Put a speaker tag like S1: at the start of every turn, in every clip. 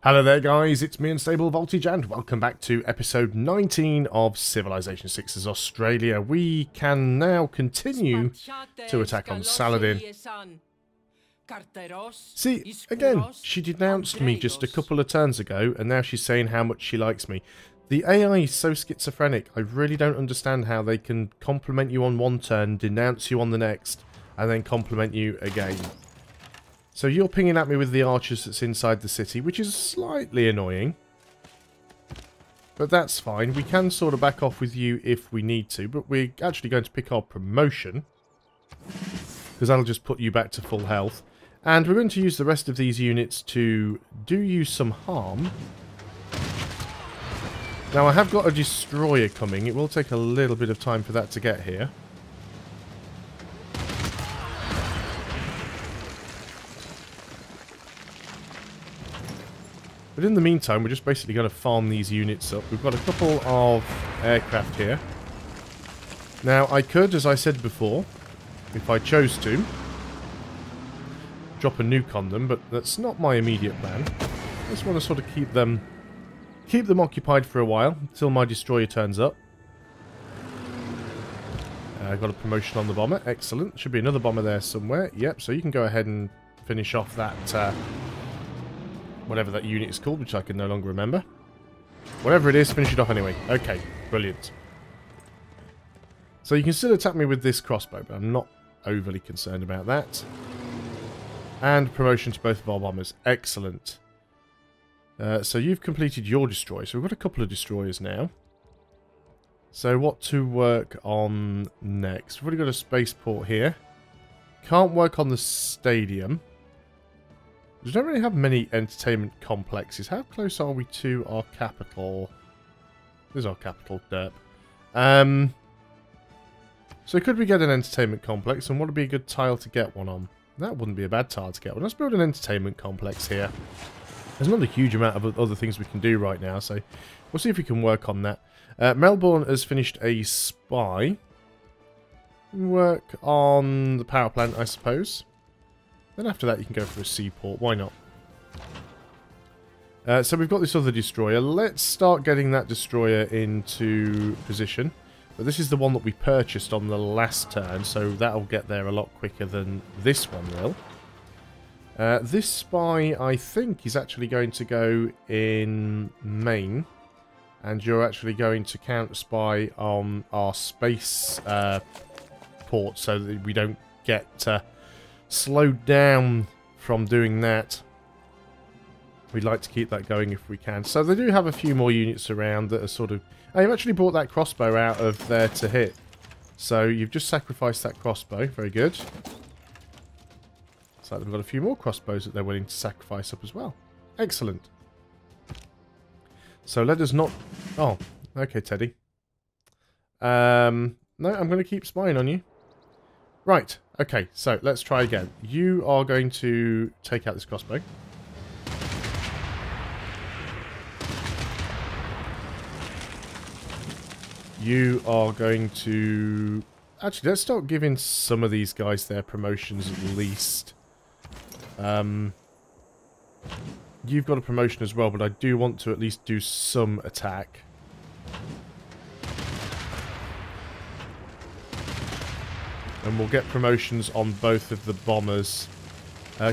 S1: Hello there guys, it's me Unstable Voltage and welcome back to episode 19 of Civilization 6's Australia. We can now continue to attack on Saladin. See, again, she denounced me just a couple of turns ago and now she's saying how much she likes me. The AI is so schizophrenic, I really don't understand how they can compliment you on one turn, denounce you on the next, and then compliment you again. So you're pinging at me with the archers that's inside the city, which is slightly annoying. But that's fine. We can sort of back off with you if we need to, but we're actually going to pick our promotion, because that'll just put you back to full health. And we're going to use the rest of these units to do you some harm. Now I have got a destroyer coming. It will take a little bit of time for that to get here. But in the meantime, we're just basically going to farm these units up. We've got a couple of aircraft here. Now, I could, as I said before, if I chose to, drop a nuke on them, but that's not my immediate plan. I just want to sort of keep them occupied for a while, until my destroyer turns up. I've got a promotion on the bomber. Excellent. Should be another bomber there somewhere. Yep, so you can go ahead and finish off that... whatever that unit is called, which I can no longer remember. Whatever it is, finish it off anyway. Okay, brilliant. So you can still attack me with this crossbow, but I'm not overly concerned about that. And promotion to both of our bombers. Excellent. So you've completed your destroyer. So we've got a couple of destroyers now. So what to work on next? We've already got a spaceport here. Can't work on the stadium. We don't really have many entertainment complexes. How close are we to our capital? This is our capital, derp. So could we get an entertainment complex? And what would be a good tile to get one on? That wouldn't be a bad tile to get one. Let's build an entertainment complex here. There's not a huge amount of other things we can do right now, so we'll see if we can work on that. Melbourne has finished a spy. Work on the power plant, I suppose. Then after that you can go for a seaport, why not? So we've got this other destroyer. Let's start getting that destroyer into position. But this is the one that we purchased on the last turn, so that'll get there a lot quicker than this one will. This spy, I think, is actually going to go in main. And you're actually going to counter spy on our space port so that we don't get... slowed down from doing that. We'd like to keep that going if we can. So they do have a few more units around that are sort of... Oh, you've actually brought that crossbow out of there to hit. So you've just sacrificed that crossbow. Very good. So they've got a few more crossbows that they're willing to sacrifice up as well. Excellent. So let us not... Oh, okay, Teddy. No, I'm going to keep spying on you. Right, okay, so let's try again. You are going to take out this crossbow. You are going to... Actually, let's start giving some of these guys their promotions at least. You've got a promotion as well, but I do want to at least do some attack. And we'll get promotions on both of the bombers.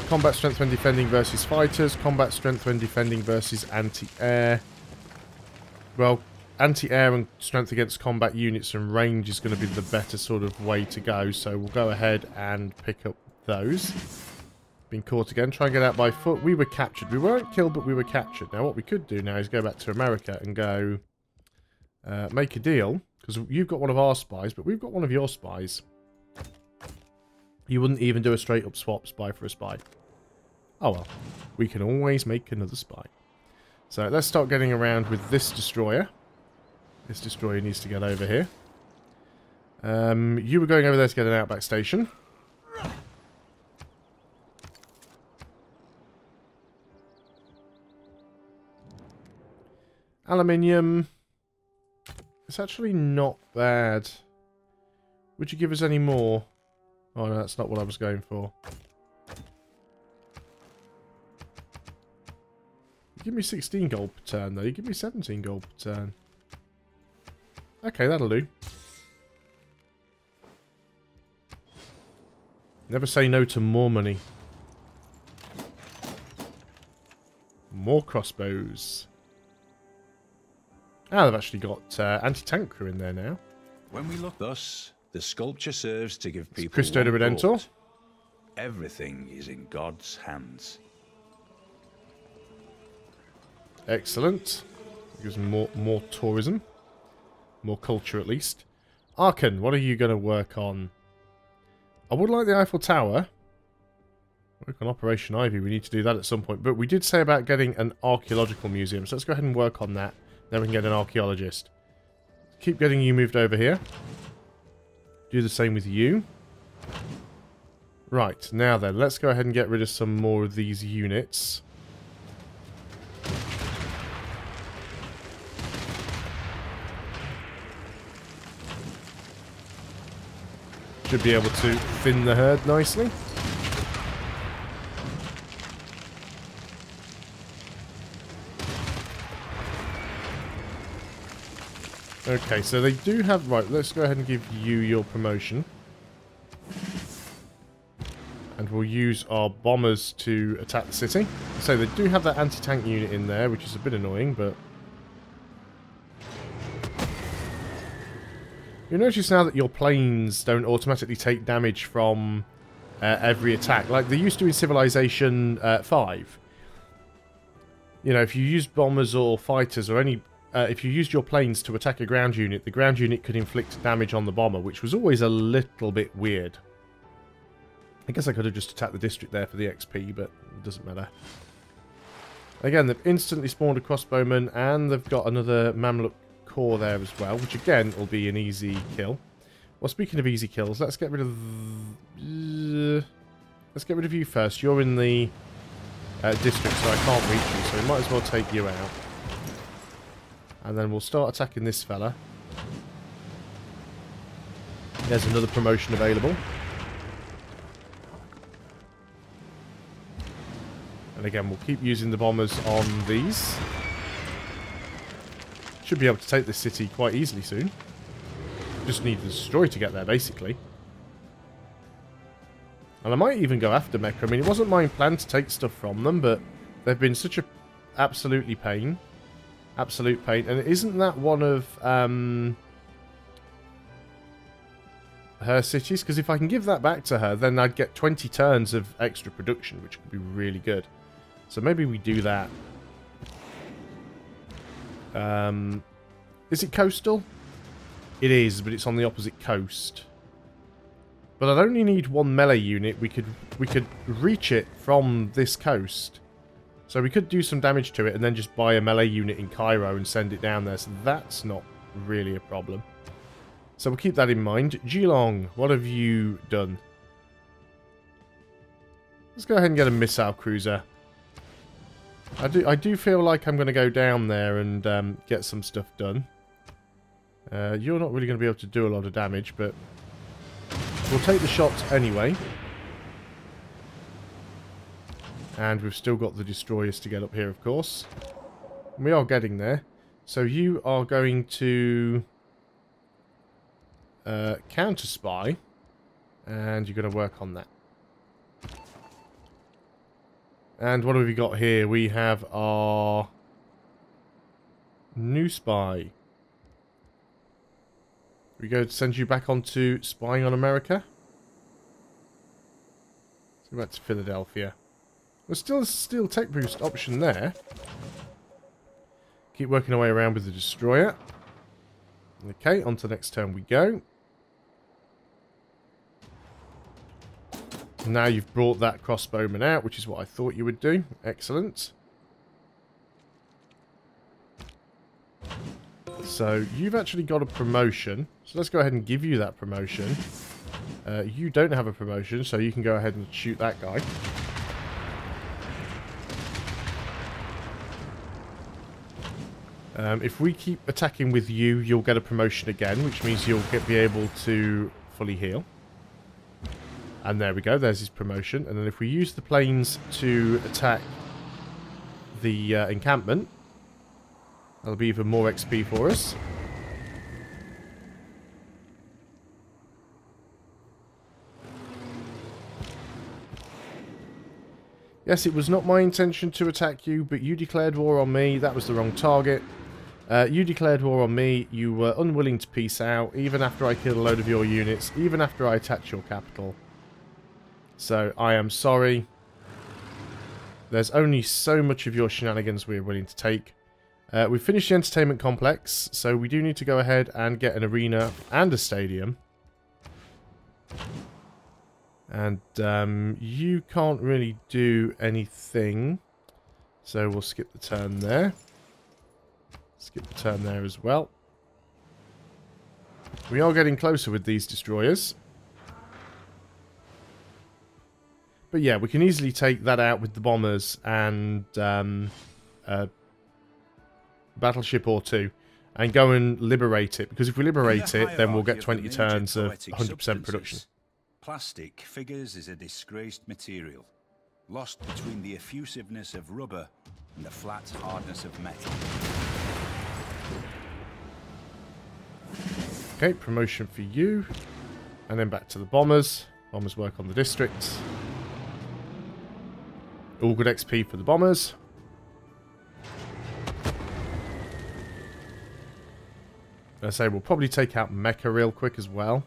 S1: Combat strength when defending versus fighters. Combat strength when defending versus anti-air. Well, anti-air and strength against combat units and range is going to be the better sort of way to go. So we'll go ahead and pick up those. Been caught again. Try and get out by foot. We were captured. We weren't killed, but we were captured. Now what we could do now is go back to America and go... make a deal. Because you've got one of our spies, but we've got one of your spies. You wouldn't even do a straight up swap spy for a spy. Oh well. We can always make another spy. So let's start getting around with this destroyer. This destroyer needs to get over here. You were going over there to get an outback station. Aluminium. It's actually not bad. Would you give us any more? Oh no, that's not what I was going for. You give me 16 gold per turn, though. You give me 17 gold per turn. Okay, that'll do. Never say no to more money. More crossbows. Ah, they've actually got anti-tank crew in there now.
S2: When we look thus, the sculpture serves to give people
S1: Cristo de
S2: one
S1: Redentor.
S2: thought. Everything is in God's hands.
S1: Excellent. Gives more tourism. More culture, at least. Arkan, what are you going to work on? I would like the Eiffel Tower. Work on Operation Ivy. We need to do that at some point. But we did say about getting an archaeological museum. So let's go ahead and work on that. Then we can get an archaeologist. Keep getting you moved over here. Do the same with you. Right, now then. Let's go ahead and get rid of some more of these units. Should be able to thin the herd nicely. Okay, so they do have... Right, let's go ahead and give you your promotion. And we'll use our bombers to attack the city. So they do have that anti-tank unit in there, which is a bit annoying, but... You'll notice now that your planes don't automatically take damage from every attack, like they used to in Civilization 5. You know, if you used bombers or fighters or any... if you used your planes to attack a ground unit, the ground unit could inflict damage on the bomber, which was always a little bit weird. I guess I could have just attacked the district there for the XP, but it doesn't matter. Again, they've instantly spawned a crossbowman, and they've got another Mamluk core there as well, which again will be an easy kill. Well, speaking of easy kills, let's get rid of you first. You're in the district, so I can't reach you, so we might as well take you out. And then we'll start attacking this fella. There's another promotion available. And again, we'll keep using the bombers on these. Should be able to take this city quite easily soon. Just need the destroyer to get there, basically. And I might even go after Mecca. I mean, it wasn't my plan to take stuff from them, but they've been such a absolute pain. Absolute pain. And isn't that one of her cities? Because if I can give that back to her, then I'd get 20 turns of extra production, which could be really good. So maybe we do that. Is it coastal? It is, but it's on the opposite coast. But I'd only need one melee unit. We could reach it from this coast. So we could do some damage to it and then just buy a melee unit in Cairo and send it down there. So that's not really a problem. So we'll keep that in mind. Geelong, what have you done? Let's go ahead and get a missile cruiser. I do feel like I'm going to go down there and get some stuff done. You're not really going to be able to do a lot of damage, but we'll take the shots anyway. And we've still got the destroyers to get up here, of course. We are getting there. So you are going to counter-spy, and you're going to work on that. And what have we got here? We have our new spy. We go to send you back onto spying on America. Let's go back to Philadelphia. There's still a steel tech boost option there. Keep working our way around with the destroyer. Okay, on to the next turn we go. Now you've brought that crossbowman out, which is what I thought you would do. Excellent. So you've actually got a promotion. So let's go ahead and give you that promotion. You don't have a promotion, so you can go ahead and shoot that guy. If we keep attacking with you, you'll get a promotion again, which means you'll be able to fully heal. And there we go, there's his promotion. And then if we use the planes to attack the encampment. That'll be even more XP for us. Yes, it was not my intention to attack you, but you declared war on me. That was the wrong target. You declared war on me. You were unwilling to peace out, even after I killed a load of your units, even after I attacked your capital. So, I am sorry. There's only so much of your shenanigans we're willing to take. We've finished the entertainment complex, so we do need to go ahead and get an arena and a stadium. And you can't really do anything, so we'll skip the turn there. Skip the turn there as well. We are getting closer with these destroyers. But yeah, we can easily take that out with the bombers and a battleship or two and go and liberate it. Because if we liberate it, then we'll get 20 turns of 100% production.
S2: Plastic figures as a disgraced material, lost between the effusiveness of rubber and the flat hardness of metal.
S1: Okay, promotion for you. And then back to the bombers. Bombers work on the districts. All good XP for the bombers. I say we'll probably take out Mecha real quick as well.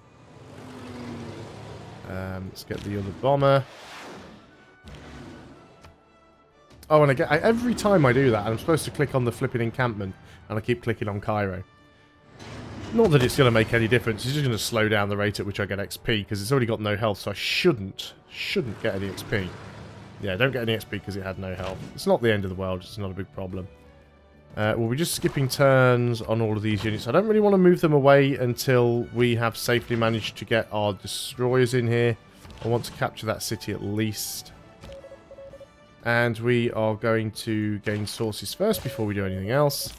S1: Let's get the other bomber. Oh, and every time I do that, I'm supposed to click on the flipping encampment, and I keep clicking on Cairo. Not that it's going to make any difference. It's just going to slow down the rate at which I get XP, because it's already got no health, so I shouldn't get any XP. Yeah, don't get any XP because it had no health. It's not the end of the world. It's not a big problem. Well, we're just skipping turns on all of these units. I don't really want to move them away until we have safely managed to get our destroyers in here. I want to capture that city at least. And we are going to gain sources first before we do anything else.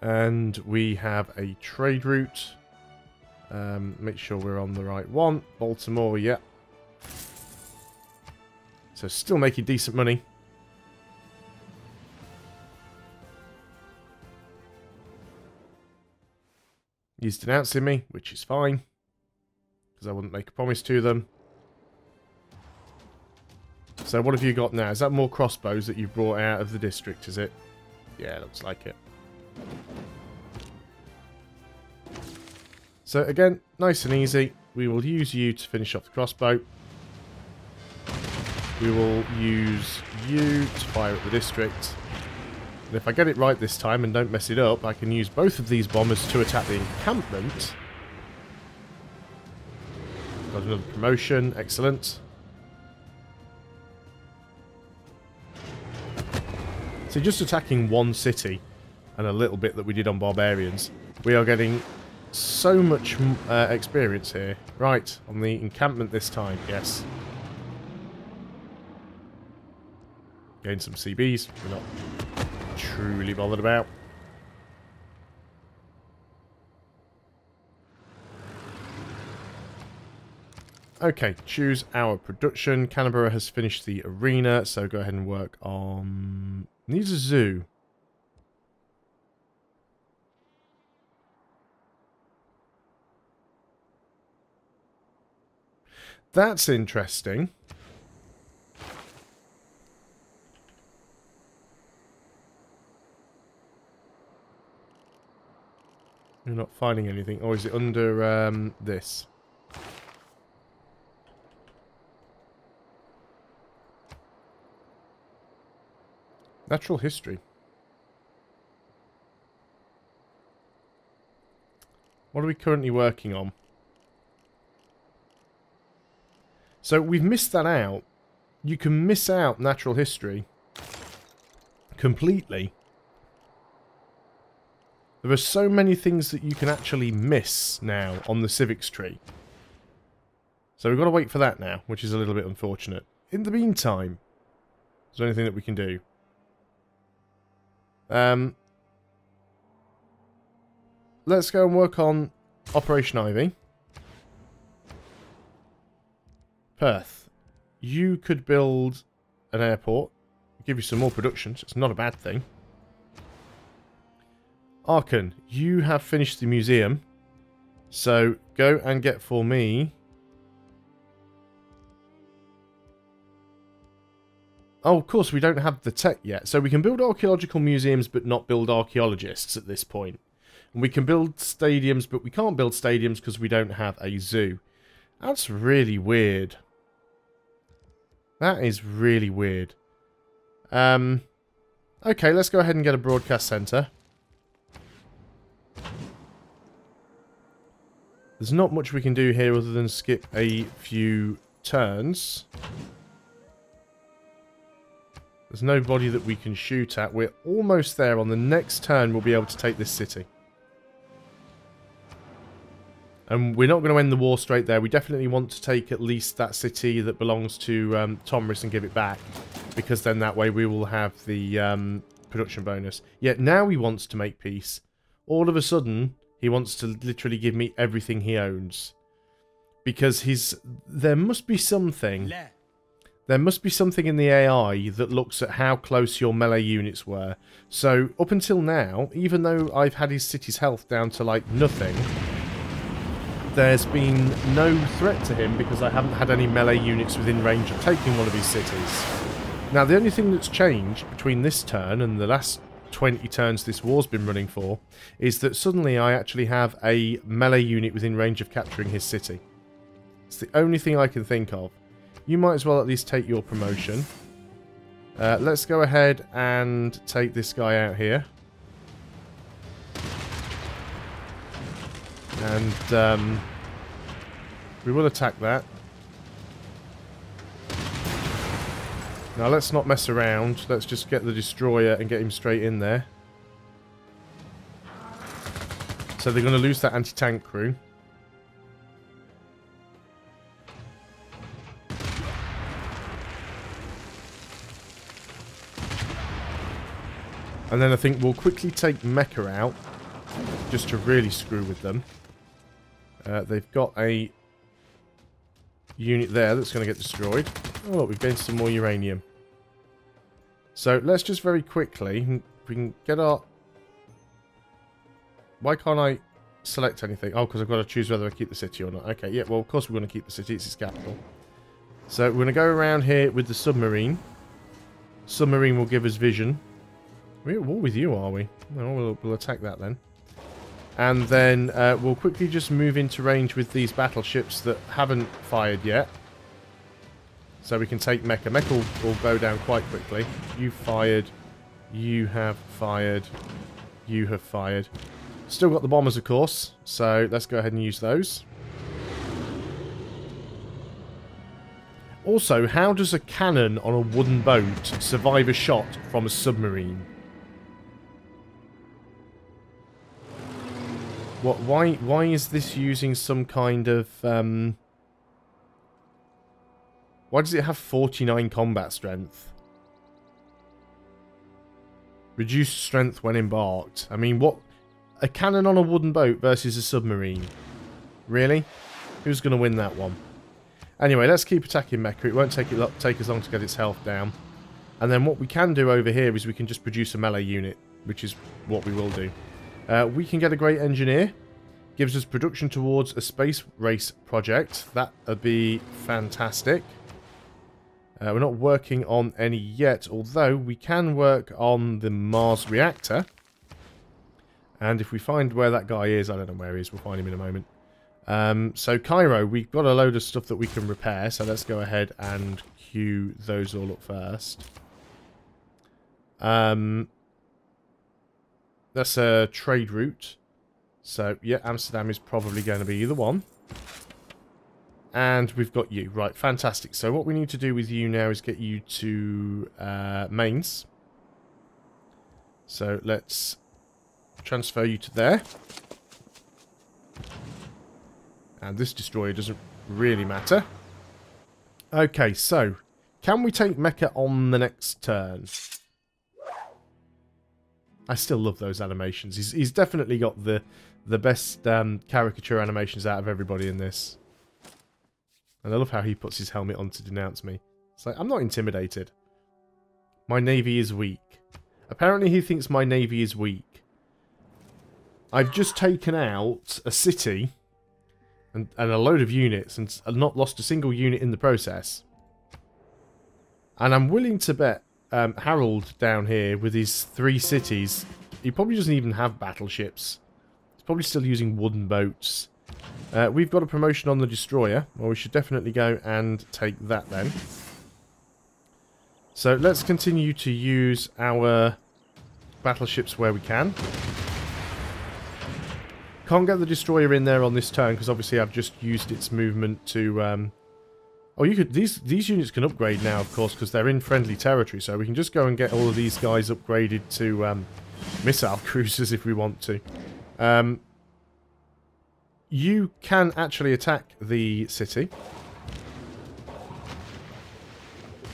S1: And we have a trade route. Make sure we're on the right one. Baltimore, yeah. So still making decent money. He's denouncing me, which is fine. Because I wouldn't make a promise to them. So what have you got now? Is that more crossbows that you've brought out of the district, is it? Yeah, looks like it. So again, nice and easy. We will use you to finish off the crossbow. We will use you to fire at the district. And if I get it right this time and don't mess it up, I can use both of these bombers to attack the encampment. Got another promotion. Excellent. So just attacking one city and a little bit that we did on barbarians, we are getting so much experience here. Right, on the encampment this time, yes. Gain some CBs, we're not truly bothered about. Okay, choose our production. Canberra has finished the arena, so go ahead and work on... Needs a zoo. That's interesting. You're not finding anything. Or is it under this? Natural history. What are we currently working on? So we've missed that out. You can miss out natural history completely. There are so many things that you can actually miss now on the civics tree. So we've got to wait for that now, which is a little bit unfortunate. In the meantime, is there anything that we can do? Let's go and work on Operation Ivy. Perth. You could build an airport. give you some more production, so it's not a bad thing. Arkan, you have finished the museum. So, go and get for me... Oh, of course, we don't have the tech yet. So we can build archaeological museums, but not build archaeologists at this point. And we can build stadiums, but we can't build stadiums because we don't have a zoo. That's really weird. That is really weird. Okay, let's go ahead and get a broadcast center. There's not much we can do here other than skip a few turns. There's nobody that we can shoot at. We're almost there. On the next turn, we'll be able to take this city. And we're not going to end the war straight there. We definitely want to take at least that city that belongs to Tomris and give it back. Because then that way we will have the production bonus. Yet now he wants to make peace. All of a sudden, he wants to literally give me everything he owns. Because there must be something... There must be something in the AI that looks at how close your melee units were. So, up until now, even though I've had his city's health down to, like, nothing, there's been no threat to him because I haven't had any melee units within range of taking one of his cities. Now, the only thing that's changed between this turn and the last 20 turns this war's been running for is that suddenly I actually have a melee unit within range of capturing his city. It's the only thing I can think of. You might as well at least take your promotion. Let's go ahead and take this guy out here. And we will attack that. Now let's not mess around. Let's just get the destroyer and get him straight in there. So they're going to lose that anti-tank crew. And then I think we'll quickly take Mecha out, just to really screw with them. They've got a unit there that's going to get destroyed. Oh, look, we've gained some more uranium. So let's just very quickly, we can get our... Why can't I select anything? Oh, because I've got to choose whether I keep the city or not. Okay, yeah, well, of course we're going to keep the city. It's its capital. So we're going to go around here with the submarine. Submarine will give us vision. We're at war with you, are we? No, we'll attack that then. And then we'll quickly just move into range with these battleships that haven't fired yet. So we can take Mecha. Mecha will go down quite quickly. You fired. You have fired. You have fired. Still got the bombers, of course. So let's go ahead and use those. Also, how does a cannon on a wooden boat survive a shot from a submarine? What? Why is this using some kind of... Why does it have 49 combat strength? Reduced strength when embarked. I mean, what? A cannon on a wooden boat versus a submarine? Really? Who's going to win that one? Anyway, let's keep attacking Mecha. It won't take us long to get its health down. And then what we can do over here is we can just produce a melee unit, which is what we will do. We can get a great engineer. Gives us production towards a space race project. That would be fantastic. We're not working on any yet, although we can work on the Mars reactor. And if we find where that guy is, I don't know where he is, we'll find him in a moment. So Cairo, we've got a load of stuff that we can repair, so let's go ahead and queue those all up first. That's a trade route. So, yeah, Amsterdam is probably going to be the one. And we've got you. Right, fantastic. So what we need to do with you now is get you to mains. So let's transfer you to there. And this destroyer doesn't really matter. Okay, so can we take Mecha on the next turn? I still love those animations. He's definitely got the best caricature animations out of everybody in this. And I love how he puts his helmet on to denounce me. It's like, I'm not intimidated. My navy is weak. Apparently he thinks my navy is weak. I've just taken out a city and a load of units and not lost a single unit in the process. And I'm willing to bet Harold down here with his 3 cities, he probably doesn't even have battleships. He's probably still using wooden boats. We've got a promotion on the destroyer. Well, we should definitely go and take that then. So let's continue to use our battleships where we can. Can't get the destroyer in there on this turn because obviously I've just used its movement to... Oh, you could these units can upgrade now, of course, because they're in friendly territory. So we can just go and get all of these guys upgraded to missile cruisers if we want to. You can actually attack the city.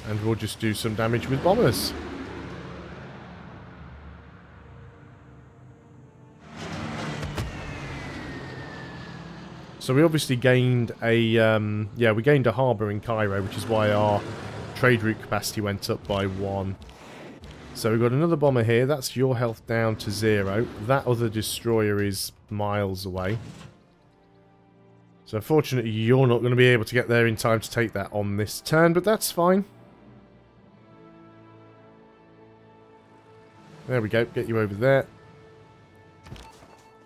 S1: And we'll just do some damage with bombers. So we obviously gained a, we gained a harbour in Cairo, which is why our trade route capacity went up by 1. So we've got another bomber here. That's your health down to 0. That other destroyer is miles away. So unfortunately, you're not going to be able to get there in time to take that on this turn, but that's fine. There we go. Get you over there.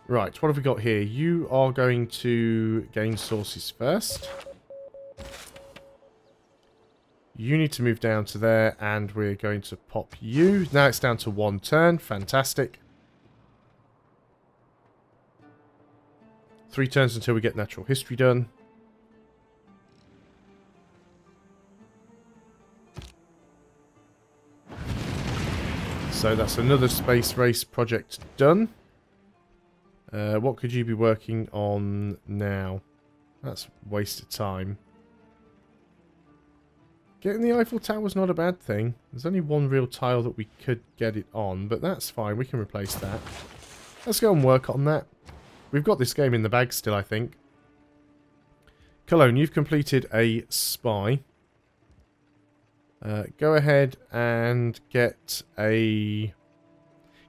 S1: Right, what have we got here? You are going to gain sources first. You need to move down to there, and we're going to pop you. Now it's down to 1 turn. Fantastic. 3 turns until we get natural history done. So that's another space race project done. What could you be working on now? That's a waste of time. Getting the Eiffel Tower is not a bad thing. There's only 1 real tile that we could get it on, but that's fine. We can replace that. Let's go and work on that. We've got this game in the bag still, I think. Cologne, you've completed a spy. Go ahead and get a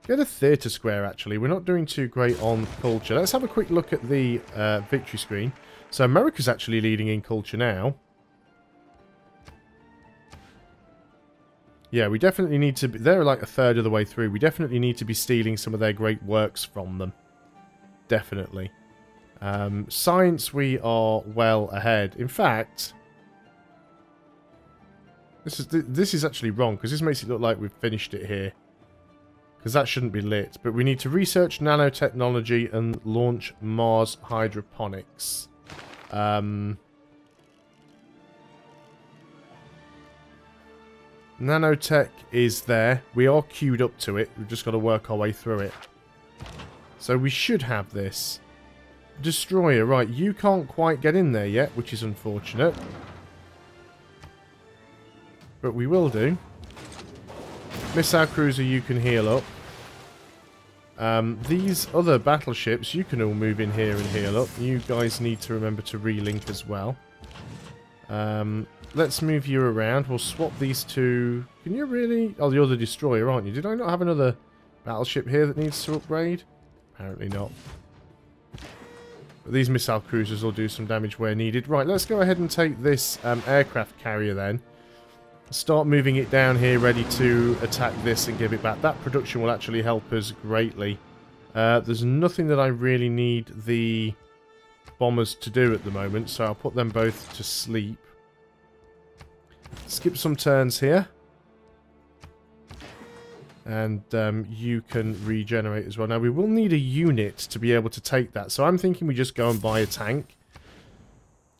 S1: theatre square, actually. We're not doing too great on culture. Let's have a quick look at the victory screen. So America's actually leading in culture now. Yeah, we definitely need to be... They're like a third of the way through. We definitely need to be stealing some of their great works from them. Definitely. Science, we are well ahead. In fact... This is actually wrong, because this makes it look like we've finished it here. Because that shouldn't be lit. But we need to research nanotechnology and launch Mars hydroponics. Nanotech is there. We are queued up to it. We've just got to work our way through it. So we should have this. Destroyer, right. You can't quite get in there yet, which is unfortunate. But we will do. Missile cruiser, you can heal up. These other battleships, you can all move in here and heal up. You guys need to remember to relink as well. Let's move you around. We'll swap these two. Can you really... Oh, you're the destroyer, aren't you? Did I not have another battleship here that needs to upgrade? Apparently not. But these missile cruisers will do some damage where needed. Right, let's go ahead and take this aircraft carrier then. Start moving it down here, ready to attack this and give it back. That production will actually help us greatly. There's nothing that I really need the bombers to do at the moment, so I'll put them both to sleep. Skip some turns here. And you can regenerate as well. Now, we will need a unit to be able to take that, so I'm thinking we just go and buy a tank.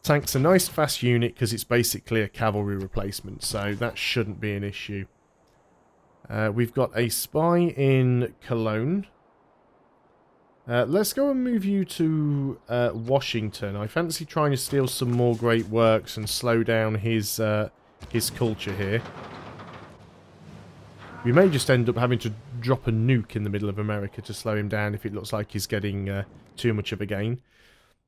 S1: Tank's a nice fast unit because it's basically a cavalry replacement, so that shouldn't be an issue. We've got a spy in Cologne. Let's go and move you to Washington. I fancy trying to steal some more great works and slow down his culture here. We may just end up having to drop a nuke in the middle of America to slow him down if it looks like he's getting too much of a gain.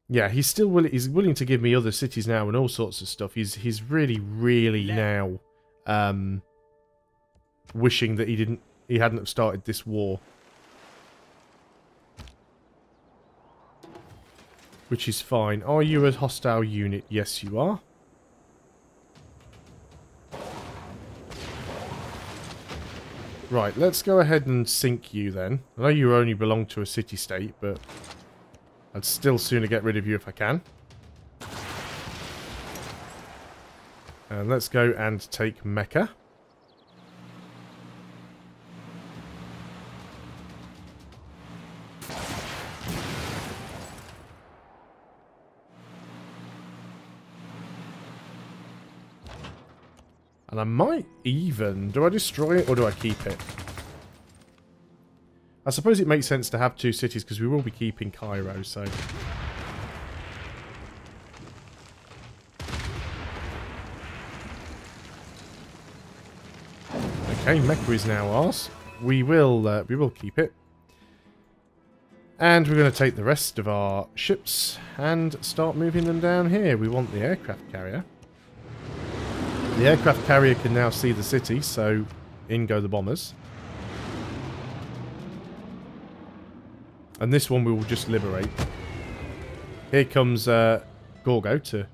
S1: Yeah, he's still willing to give me other cities now and all sorts of stuff. He's really, really now wishing that he hadn't have started this war. Which is fine. Are you a hostile unit? Yes, you are. Right, let's go ahead and sink you then. I know you only belong to a city-state, but I'd still sooner get rid of you if I can. And let's go and take Mecca. And I might even... Do I destroy it or do I keep it? I suppose it makes sense to have two cities because we will be keeping Cairo, so... Okay, Mecca is now ours. We will keep it. And we're going to take the rest of our ships and start moving them down here. We want the aircraft carrier. The aircraft carrier can now see the city, so in go the bombers. And this one we will just liberate. Here comes Gorgo to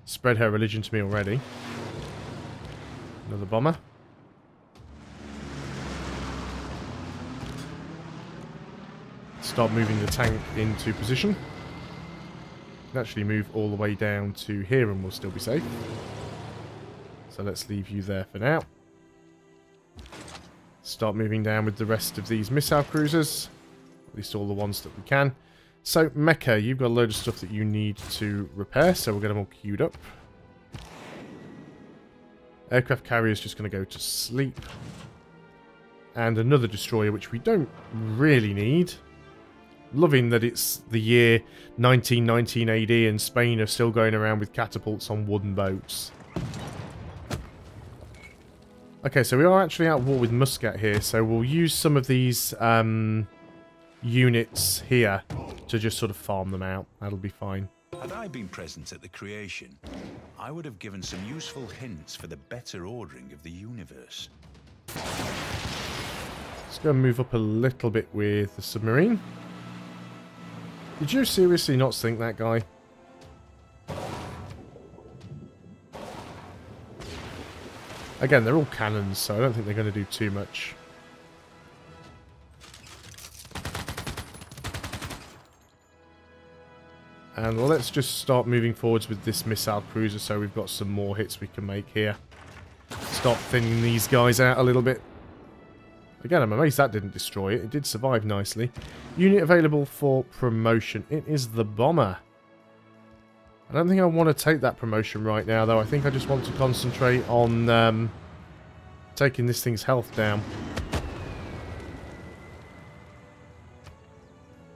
S1: spread her religion to me already. Another bomber. Start moving the tank into position. Can actually move all the way down to here and we'll still be safe. So let's leave you there for now. Start moving down with the rest of these missile cruisers. At least all the ones that we can. So, Mecca, you've got a load of stuff that you need to repair, so we'll get them all queued up. Aircraft carrier is just going to go to sleep. And another destroyer, which we don't really need. Loving that it's the year 1919 AD and Spain are still going around with catapults on wooden boats. Okay, so we are actually at war with Muscat here, so we'll use some of these units here to just sort of farm them out. That'll be fine.
S2: Had I been present at the creation, I would have given some useful hints for the better ordering of the universe.
S1: Let's go and move up a little bit with the submarine. Did you seriously not sink that guy? Again, they're all cannons, so I don't think they're going to do too much. And let's just start moving forwards with this missile cruiser so we've got some more hits we can make here. Start thinning these guys out a little bit. Again, I'm amazed that didn't destroy it. It did survive nicely. Unit available for promotion. It is the bomber. I don't think I want to take that promotion right now, though. I think I just want to concentrate on taking this thing's health down.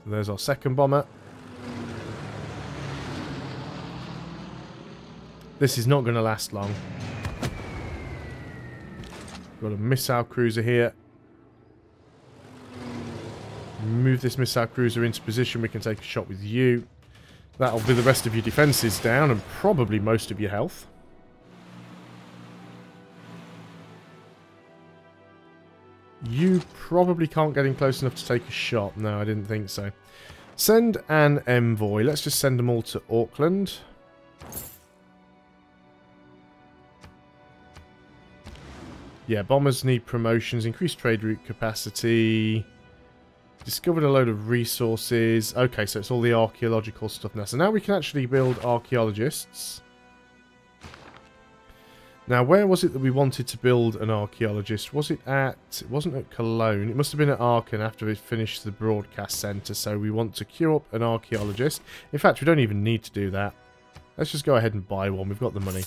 S1: So there's our second bomber. This is not going to last long. Got a missile cruiser here. Move this missile cruiser into position. We can take a shot with you. That'll be the rest of your defences down and probably most of your health. You probably can't get in close enough to take a shot. No, I didn't think so. Send an envoy. Let's just send them all to Auckland. Yeah, bombers need promotions. Increased trade route capacity. Discovered a load of resources. Okay, so it's all the archaeological stuff now. So now we can actually build archaeologists. Now, where was it that we wanted to build an archaeologist? Was it at... It wasn't at Cologne. It must have been at Aachen after we finished the broadcast centre. So we want to queue up an archaeologist. In fact, we don't even need to do that. Let's just go ahead and buy one. We've got the money.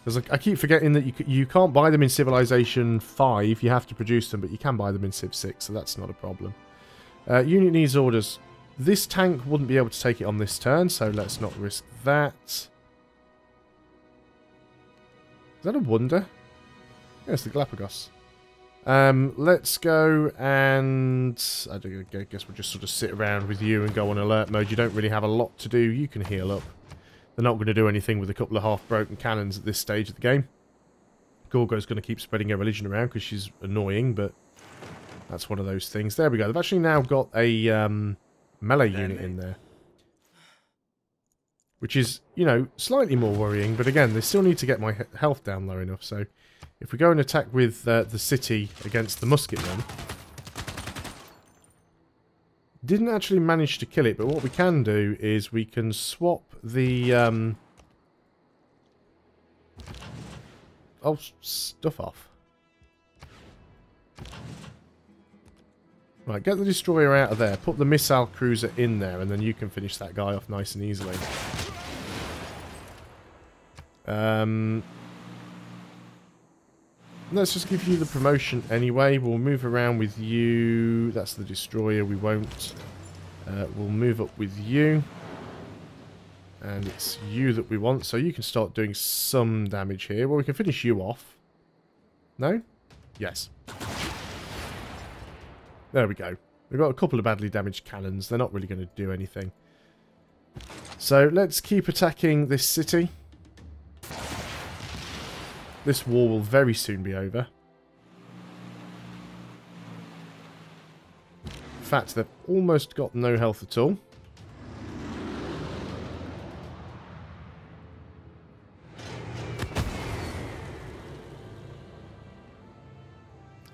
S1: Because I keep forgetting that you can't buy them in Civilization 5. You have to produce them, but you can buy them in Civ 6, so that's not a problem. Unit needs orders. This tank wouldn't be able to take it on this turn, so let's not risk that. Is that a wonder? Yeah, it's the Galapagos. Let's go and... I guess we'll just sort of sit around with you and go on alert mode. You don't really have a lot to do. You can heal up. They're not going to do anything with a couple of half-broken cannons at this stage of the game. Gorgo's going to keep spreading her religion around because she's annoying, but that's one of those things. There we go. They've actually now got a melee unit in there. Which is, you know, slightly more worrying, but again, they still need to get my health down low enough, so if we go and attack with the city against the musketmen, didn't actually manage to kill it, but what we can do is we can swap the stuff off. Right, get the destroyer out of there, put the missile cruiser in there, and then you can finish that guy off nice and easily. Let's just give you the promotion anyway. We'll move around with you. That's the destroyer. We won't. We'll move up with you. And it's you that we want, so you can start doing some damage here. Well, we can finish you off. No? Yes. There we go. We've got a couple of badly damaged cannons. They're not really going to do anything. So let's keep attacking this city. This war will very soon be over. In fact, they've almost got no health at all.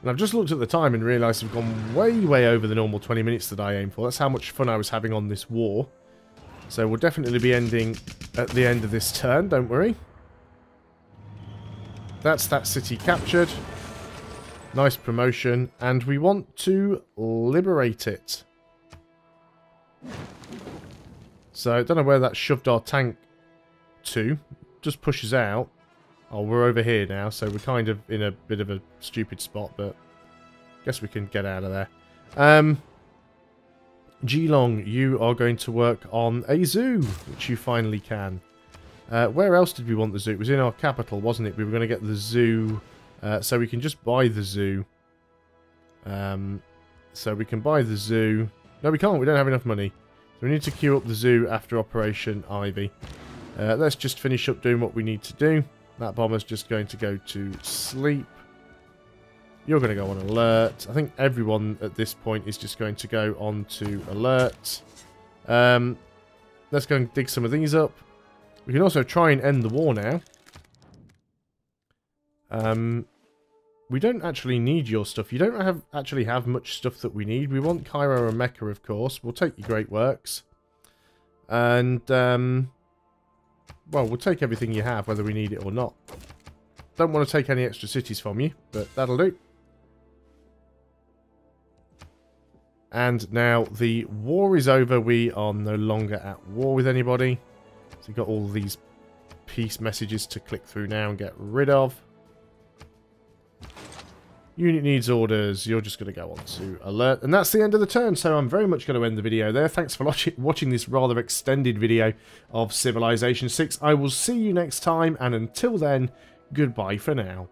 S1: And I've just looked at the time and realised we've gone way, way over the normal 20 minutes that I aim for. That's how much fun I was having on this war. So we'll definitely be ending at the end of this turn, don't worry. That's that city captured. Nice promotion. And we want to liberate it. So I don't know where that shoved our tank to. Just pushes out. Oh, we're over here now, so we're kind of in a bit of a stupid spot, but I guess we can get out of there. Geelong, you are going to work on a zoo, which you finally can. Where else did we want the zoo? It was in our capital, wasn't it? We were going to get the zoo, so we can just buy the zoo. So we can buy the zoo. No, we can't. We don't have enough money. So we need to queue up the zoo after Operation Ivy. Let's just finish up doing what we need to do. That bomber's just going to go to sleep. You're going to go on alert. I think everyone at this point is just going to go on to alert. Let's go and dig some of these up. We can also try and end the war now. We don't actually need your stuff. You don't actually have much stuff that we need. We want Cairo and Mecca, of course. We'll take your great works. And, well, we'll take everything you have, whether we need it or not. Don't want to take any extra cities from you, but that'll do. And now the war is over. We are no longer at war with anybody. So you've got all these peace messages to click through now and get rid of. Unit needs orders. You're just going to go on to alert. And that's the end of the turn. So I'm very much going to end the video there. Thanks for watching this rather extended video of Civilization 6. I will see you next time. And until then, goodbye for now.